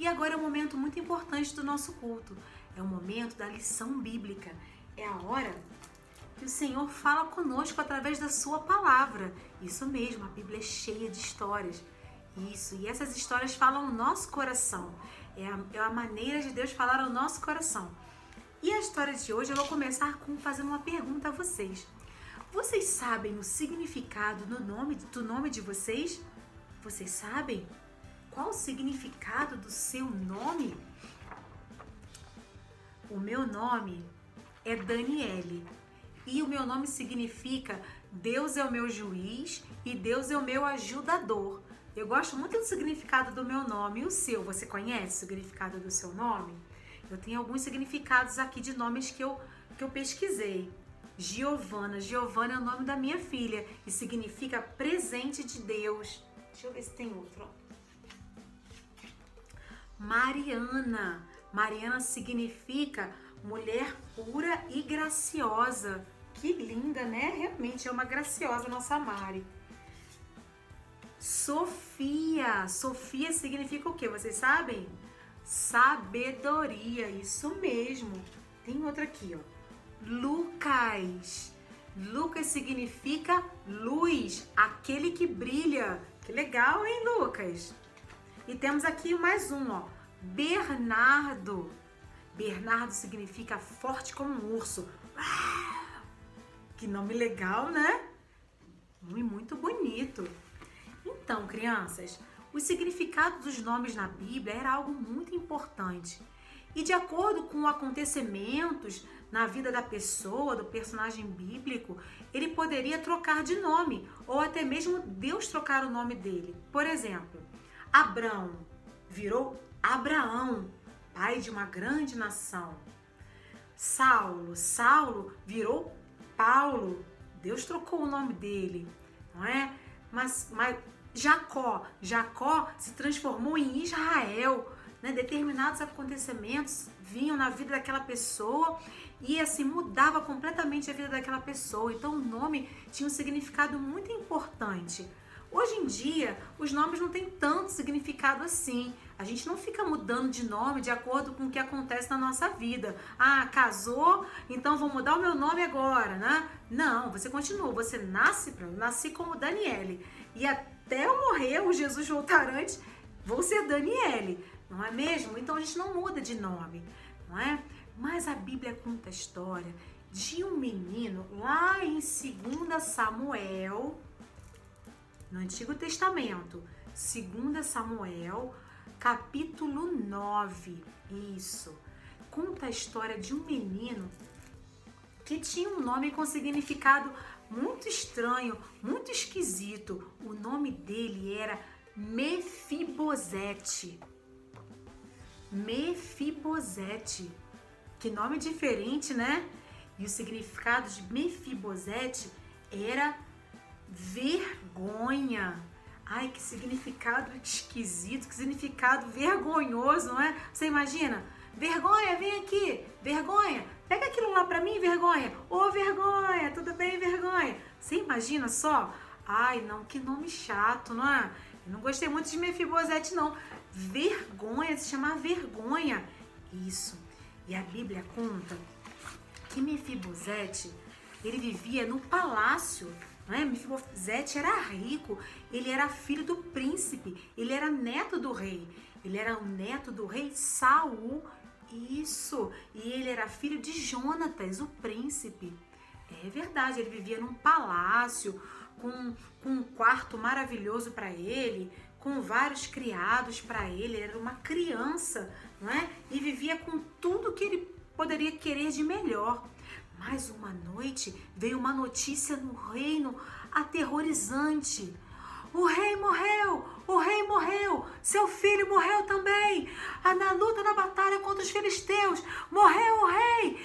E agora é um momento muito importante do nosso culto. É o momento da lição bíblica. É a hora que o Senhor fala conosco através da sua palavra. Isso mesmo, a Bíblia é cheia de histórias. Isso, e essas histórias falam o nosso coração. É a maneira de Deus falar ao nosso coração. E a história de hoje eu vou começar fazendo uma pergunta a vocês. Vocês sabem o significado do nome de vocês? Vocês sabem? Qual o significado do seu nome? O meu nome é Daniele. E o meu nome significa Deus é o meu juiz e Deus é o meu ajudador. Eu gosto muito do significado do meu nome. E o seu? Você conhece o significado do seu nome? Eu tenho alguns significados aqui de nomes que eu pesquisei. Giovana. Giovana é o nome da minha filha e significa presente de Deus. Deixa eu ver se tem outro. Mariana. Mariana significa mulher pura e graciosa. Que linda, né? Realmente é uma graciosa nossa Mari. Sofia. Sofia significa o quê? Vocês sabem? Sabedoria. Isso mesmo. Tem outra aqui, ó. Lucas. Lucas significa luz, aquele que brilha. Que legal, hein, Lucas? E temos aqui mais um, ó. Bernardo. Bernardo significa forte como um urso. Que nome legal, né? Muito bonito. Então, crianças, o significado dos nomes na Bíblia era algo muito importante. E de acordo com acontecimentos na vida da pessoa, do personagem bíblico, ele poderia trocar de nome, ou até mesmo Deus trocar o nome dele. Por exemplo, Abrão virou Abraão, pai de uma grande nação. Saulo virou Paulo, Deus trocou o nome dele, não é? Mas Jacó se transformou em Israel, né? Determinados acontecimentos vinham na vida daquela pessoa e assim mudava completamente a vida daquela pessoa. Então o nome tinha um significado muito importante. Hoje em dia, os nomes não têm tanto significado assim. A gente não fica mudando de nome de acordo com o que acontece na nossa vida. Ah, casou, então vou mudar o meu nome agora, né? Não, você continua. Você nasci como Daniele. E até eu morrer, o Jesus voltar antes, vou ser Daniele. Não é mesmo? Então a gente não muda de nome, não é? Mas a Bíblia conta a história de um menino lá em 2 Samuel, no Antigo Testamento, 2 Samuel, capítulo 9, isso. Conta a história de um menino que tinha um nome com significado muito estranho, muito esquisito. O nome dele era Mefibosete. Mefibosete. Que nome diferente, né? E o significado de Mefibosete era vergonha. Ai, que significado esquisito, que significado vergonhoso, não é? Você imagina? Vergonha, vem aqui. Vergonha, pega aquilo lá pra mim, vergonha. Ô, vergonha, tudo bem, vergonha? Você imagina só? Ai, não, que nome chato, não é? Eu não gostei muito de Mefibosete, não. Vergonha, se chamar vergonha. Isso. E a Bíblia conta que Mefibosete, ele vivia no palácio, não é? Mefibosete era rico, ele era filho do príncipe, ele era neto do rei. Ele era o neto do rei Saul. Isso. E ele era filho de Jonatas, o príncipe. É verdade, ele vivia num palácio, com um quarto maravilhoso para ele, com vários criados para ele. Ele era uma criança, não é? E vivia com tudo que ele poderia querer de melhor. Mas uma noite veio uma notícia no reino aterrorizante. O rei morreu! O rei morreu! Seu filho morreu também! Na luta, na batalha contra os filisteus! Morreu o rei!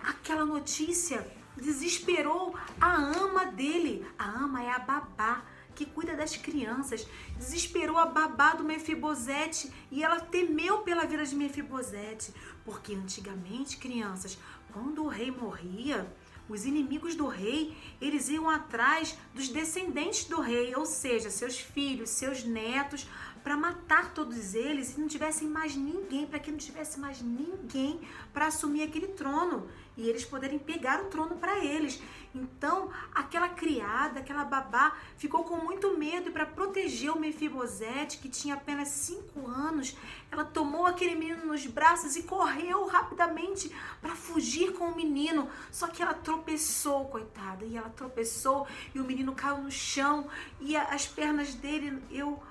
Aquela notícia desesperou a ama dele. A ama é a babá que cuida das crianças. Desesperou a babá do Mefibosete e ela temeu pela vida de Mefibosete. Porque antigamente, crianças, quando o rei morria, os inimigos do rei, eles iam atrás dos descendentes do rei, ou seja, seus filhos, seus netos, para matar todos eles e não tivessem mais ninguém, para que não tivesse mais ninguém para assumir aquele trono e eles poderem pegar o trono para eles. Então, aquela criada, aquela babá, ficou com muito medo e para proteger o Mefibosete, que tinha apenas 5 anos, ela tomou aquele menino nos braços e correu rapidamente para fugir com o menino. Só que ela tropeçou, coitada, e ela tropeçou e o menino caiu no chão e as pernas dele, eu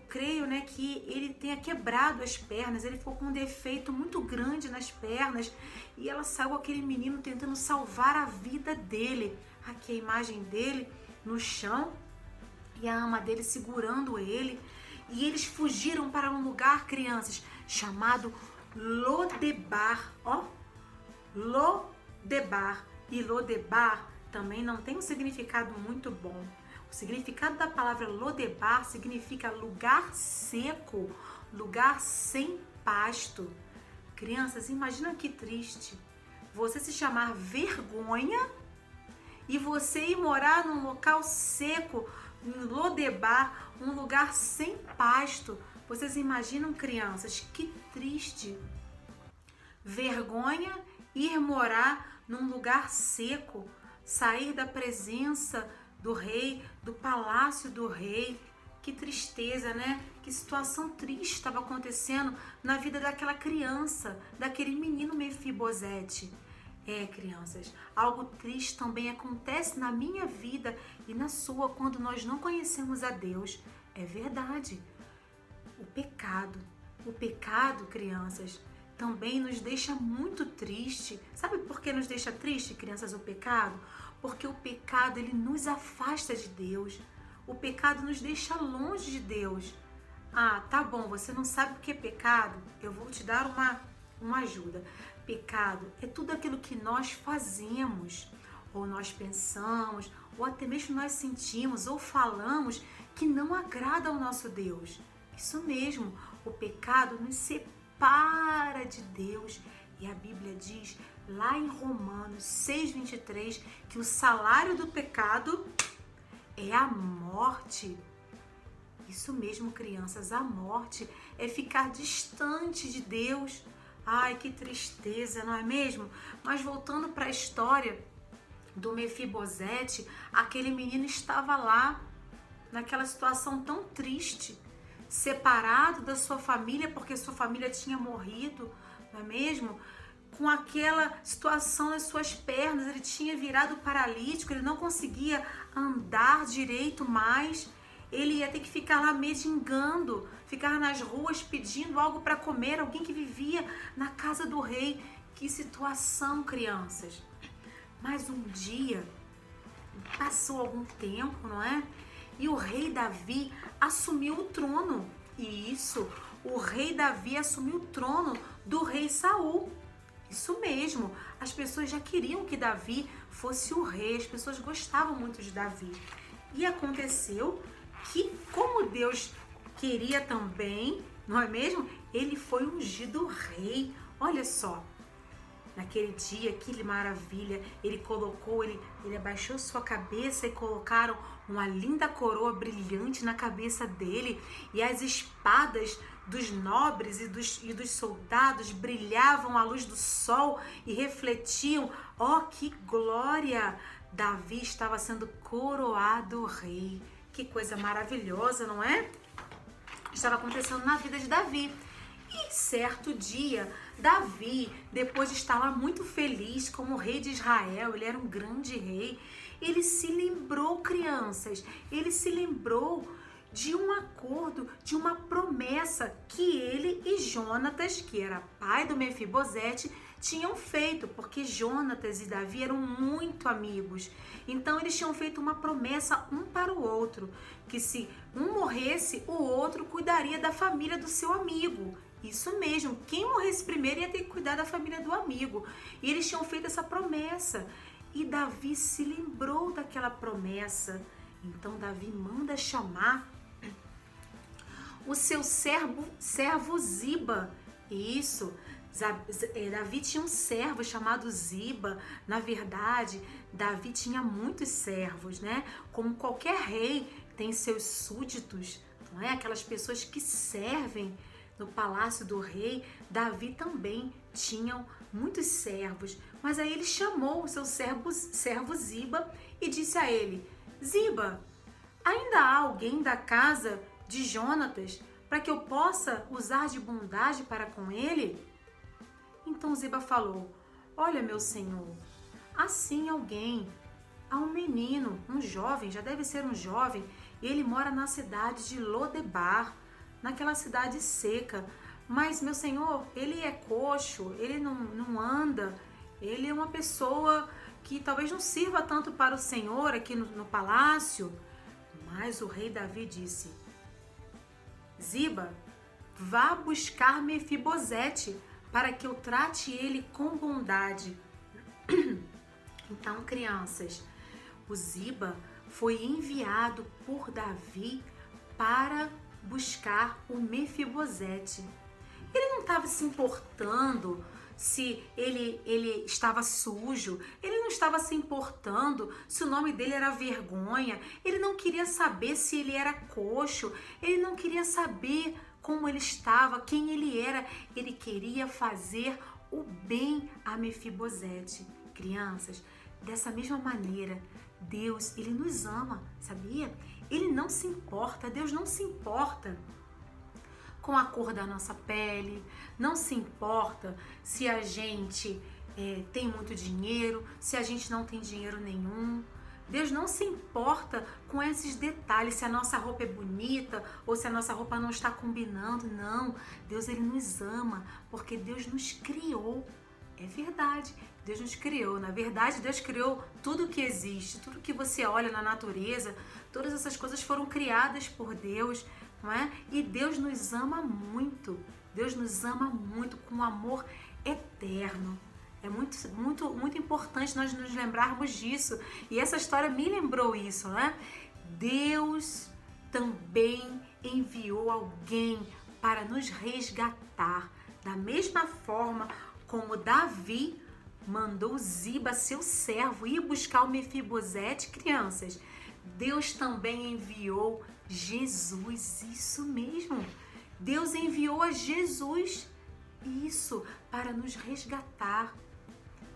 creio, né, que ele tenha quebrado as pernas, ele ficou com um defeito muito grande nas pernas e ela saiu aquele menino tentando salvar a vida dele. Aqui a imagem dele no chão e a ama dele segurando ele e eles fugiram para um lugar, crianças, chamado Lodebar, ó, Lodebar. E Lodebar também não tem um significado muito bom. O significado da palavra Lodebar significa lugar seco, lugar sem pasto. Crianças, imagina que triste você se chamar Vergonha e você ir morar num local seco, em Lodebar, um lugar sem pasto. Vocês imaginam, crianças, que triste. Vergonha, ir morar num lugar seco, sair da presença do rei, do palácio do rei. Que tristeza, né? Que situação triste estava acontecendo na vida daquela criança, daquele menino Mefibosete. Crianças, algo triste também acontece na minha vida e na sua quando nós não conhecemos a Deus. É verdade. O pecado, crianças, também nos deixa muito triste. Sabe por que nos deixa triste, crianças, o pecado? Porque o pecado, ele nos afasta de Deus. O pecado nos deixa longe de Deus. Ah, tá bom, você não sabe o que é pecado? Eu vou te dar uma ajuda. Pecado é tudo aquilo que nós fazemos, ou nós pensamos, ou até mesmo nós sentimos ou falamos que não agrada ao nosso Deus. Isso mesmo, o pecado nos separa de Deus. E a Bíblia diz lá em Romanos 6:23 que o salário do pecado é a morte. Isso mesmo, crianças, a morte é ficar distante de Deus. Ai, que tristeza, não é mesmo? Mas voltando para a história do Mefibosete, aquele menino estava lá, naquela situação tão triste, separado da sua família, porque sua família tinha morrido, não é mesmo? Com aquela situação nas suas pernas, ele tinha virado paralítico, ele não conseguia andar direito mais, ele ia ter que ficar lá mendigando, ficar nas ruas pedindo algo para comer, alguém que vivia na casa do rei. Que situação, crianças! Mas um dia, passou algum tempo, não é? E o rei Davi assumiu o trono. E isso, o rei Davi assumiu o trono do rei Saul. Isso mesmo, as pessoas já queriam que Davi fosse o rei, as pessoas gostavam muito de Davi. E aconteceu que, como Deus queria também, não é mesmo? Ele foi ungido rei. Olha só, naquele dia, que maravilha, ele abaixou sua cabeça e colocaram uma linda coroa brilhante na cabeça dele, e as espadas dos nobres e dos soldados brilhavam à luz do sol e refletiam. Oh, que glória! Davi estava sendo coroado rei. Que coisa maravilhosa, não é? Estava acontecendo na vida de Davi. E certo dia, Davi, depois de estar lá muito feliz como rei de Israel, ele era um grande rei, ele se lembrou, crianças, ele se lembrou de um acordo, de uma promessa que ele e Jonatas, que era pai do Mefibosete, tinham feito, porque Jonatas e Davi eram muito amigos. Então eles tinham feito uma promessa um para o outro, que se um morresse, o outro cuidaria da família do seu amigo. Isso mesmo, quem morresse primeiro ia ter que cuidar da família do amigo. E eles tinham feito essa promessa. E Davi se lembrou daquela promessa. Então Davi manda chamar o seu servo Ziba. Isso, Davi tinha um servo chamado Ziba. Na verdade, Davi tinha muitos servos, né? Como qualquer rei tem seus súditos. não é? Aquelas pessoas que servem no palácio do rei. Davi também tinham muitos servos, mas aí ele chamou o seu servo Ziba e disse a ele: Ziba, ainda há alguém da casa de Jonatas para que eu possa usar de bondade para com ele? Então Ziba falou: olha, meu senhor, assim alguém, há um menino, um jovem, já deve ser um jovem, ele mora na cidade de Lodebar, naquela cidade seca, mas meu senhor, ele é coxo, ele não anda, ele é uma pessoa que talvez não sirva tanto para o senhor aqui no palácio. Mas o rei Davi disse: Ziba, vá buscar Mefibosete para que eu trate ele com bondade. Então, crianças, o Ziba foi enviado por Davi para buscar o Mefibosete. Ele não estava se importando se ele estava sujo, ele não estava se importando se o nome dele era Vergonha, ele não queria saber se ele era coxo, ele não queria saber como ele estava, quem ele era, ele queria fazer o bem a Mefibosete. Crianças, dessa mesma maneira, Deus, ele nos ama, sabia? Ele não se importa, Deus não se importa com a cor da nossa pele, não se importa se a gente tem muito dinheiro, se a gente não tem dinheiro nenhum. Deus não se importa com esses detalhes, se a nossa roupa é bonita ou se a nossa roupa não está combinando. Não, Deus, ele nos ama porque Deus nos criou. É verdade, Deus nos criou. Na verdade, Deus criou tudo que existe, tudo que você olha na natureza, todas essas coisas foram criadas por Deus, não é? E Deus nos ama muito. Deus nos ama muito com um amor eterno. É muito importante nós nos lembrarmos disso. E essa história me lembrou isso, né? Deus também enviou alguém para nos resgatar. Da mesma forma como Davi mandou Ziba, seu servo, ir buscar o Mefibosete, crianças, Deus também enviou Jesus, isso mesmo. Deus enviou a Jesus, isso, para nos resgatar.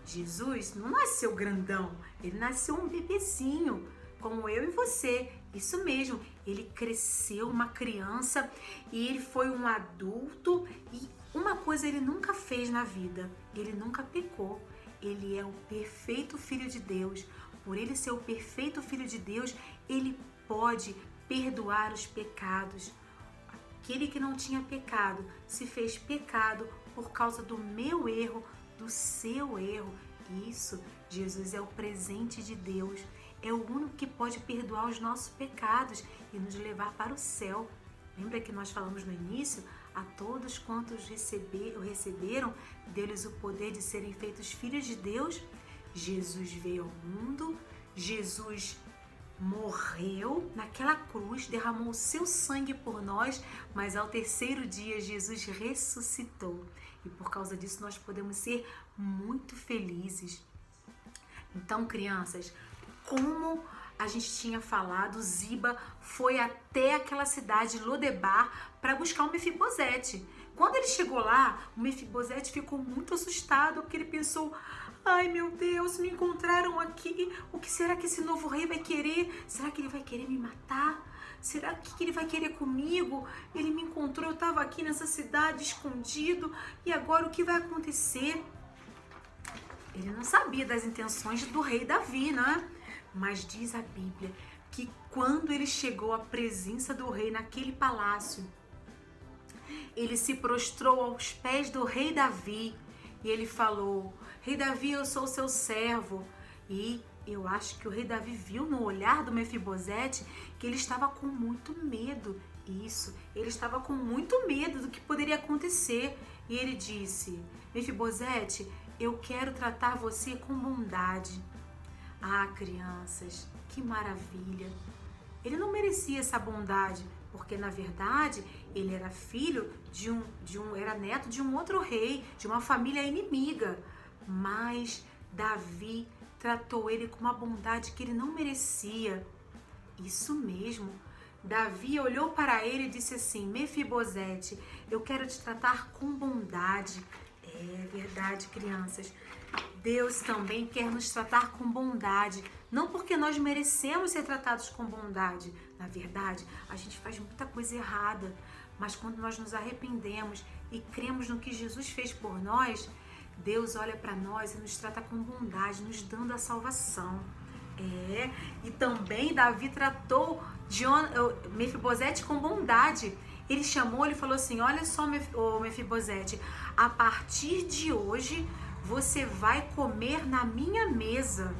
Jesus não nasceu grandão, ele nasceu um bebezinho, como eu e você, isso mesmo. Ele cresceu uma criança e ele foi um adulto e uma coisa ele nunca fez na vida, ele nunca pecou. Ele é o perfeito Filho de Deus. Por ele ser o perfeito Filho de Deus, ele pode perdoar os pecados. Aquele que não tinha pecado se fez pecado por causa do meu erro, do seu erro. Isso, Jesus é o presente de Deus. É o único que pode perdoar os nossos pecados e nos levar para o céu. Lembra que nós falamos no início? A todos quantos receberam, deu-lhes o poder de serem feitos filhos de Deus. Jesus veio ao mundo, Jesus morreu naquela cruz, derramou o seu sangue por nós, mas ao terceiro dia Jesus ressuscitou. E por causa disso nós podemos ser muito felizes. Então, crianças, como a gente tinha falado, Ziba foi até aquela cidade, Lodebar, para buscar o Mefibosete. Quando ele chegou lá, o Mefibosete ficou muito assustado, porque ele pensou: ai meu Deus, me encontraram aqui, o que será que esse novo rei vai querer? Será que ele vai querer me matar? Será que ele vai querer comigo? Ele me encontrou, eu estava aqui nessa cidade escondido, e agora o que vai acontecer? Ele não sabia das intenções do rei Davi, né? Mas diz a Bíblia que quando ele chegou à presença do rei naquele palácio, ele se prostrou aos pés do rei Davi e ele falou: Rei Davi, eu sou seu servo. E eu acho que o rei Davi viu no olhar do Mefibosete que ele estava com muito medo. Isso, ele estava com muito medo do que poderia acontecer. E ele disse: Mefibosete, eu quero tratar você com bondade. Ah, crianças, que maravilha! Ele não merecia essa bondade, porque na verdade ele era filho era neto de um outro rei, de uma família inimiga. Mas Davi tratou ele com uma bondade que ele não merecia. Isso mesmo, Davi olhou para ele e disse assim: Mefibosete, eu quero te tratar com bondade. É verdade, crianças. Deus também quer nos tratar com bondade. Não porque nós merecemos ser tratados com bondade. Na verdade, a gente faz muita coisa errada. Mas quando nós nos arrependemos e cremos no que Jesus fez por nós, Deus olha para nós e nos trata com bondade, nos dando a salvação. E também Davi tratou Mefibosete com bondade. Ele chamou, ele falou assim: olha só, Mefibosete, a partir de hoje você vai comer na minha mesa.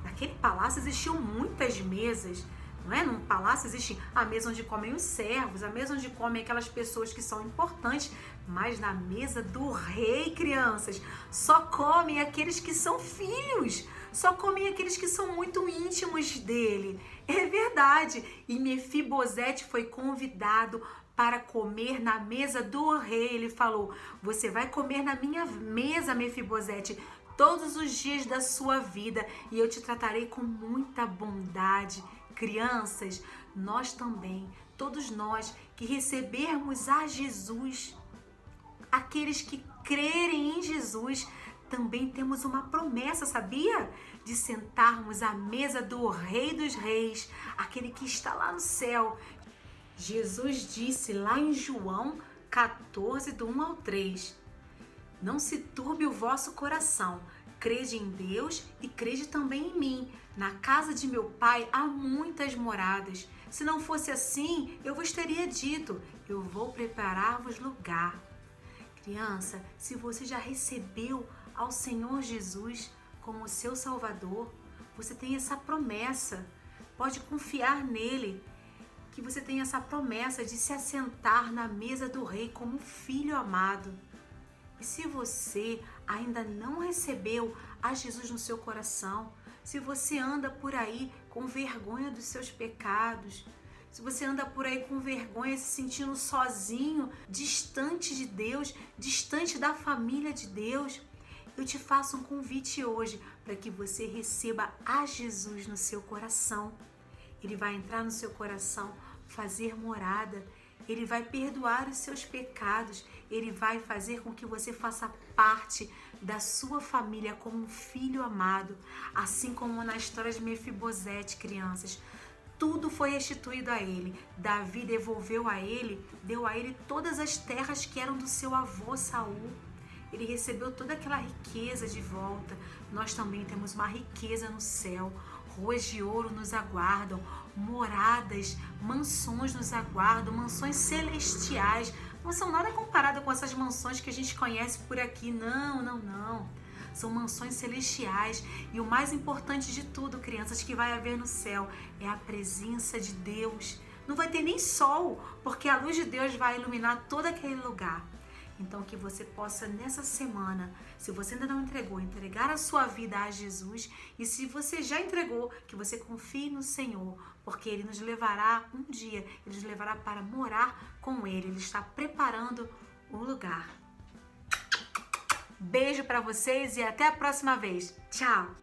Naquele palácio existiam muitas mesas, não é? Num palácio existe a mesa onde comem os servos, a mesa onde comem aquelas pessoas que são importantes, mas na mesa do rei, crianças, só comem aqueles que são filhos, só comem aqueles que são muito íntimos dele. É verdade. E Mefibosete foi convidado para comer na mesa do rei. Ele falou: você vai comer na minha mesa, Mefibosete, todos os dias da sua vida, e eu te tratarei com muita bondade. Crianças, nós também, todos nós que recebermos a Jesus, aqueles que crerem em Jesus, também temos uma promessa, sabia? De sentarmos à mesa do Rei dos Reis, aquele que está lá no céu. Jesus disse lá em João 14, do 1 ao 3, não se turbe o vosso coração, crede em Deus e crede também em mim. Na casa de meu pai há muitas moradas. Se não fosse assim, eu vos teria dito, eu vou preparar-vos lugar. Criança, se você já recebeu ao Senhor Jesus como seu Salvador, você tem essa promessa, pode confiar nele, que você tem essa promessa de se assentar na mesa do rei como filho amado. E se você ainda não recebeu a Jesus no seu coração, se você anda por aí com vergonha dos seus pecados, se você anda por aí com vergonha, se sentindo sozinho, distante de Deus, distante da família de Deus, eu te faço um convite hoje para que você receba a Jesus no seu coração. Ele vai entrar no seu coração, fazer morada, ele vai perdoar os seus pecados, ele vai fazer com que você faça parte da sua família como um filho amado, assim como na história de Mefibosete, crianças. Tudo foi restituído a ele. Davi devolveu a ele, deu a ele todas as terras que eram do seu avô Saul. Ele recebeu toda aquela riqueza de volta. Nós também temos uma riqueza no céu. Ruas de ouro nos aguardam, moradas, mansões nos aguardam, mansões celestiais. Não são nada comparado com essas mansões que a gente conhece por aqui. Não. São mansões celestiais. E o mais importante de tudo, crianças, que vai haver no céu é a presença de Deus. Não vai ter nem sol, porque a luz de Deus vai iluminar todo aquele lugar. Então, que você possa, nessa semana, se você ainda não entregou, entregar a sua vida a Jesus. E se você já entregou, que você confie no Senhor, porque Ele nos levará um dia, Ele nos levará para morar com Ele. Ele está preparando um lugar. Beijo para vocês e até a próxima vez. Tchau!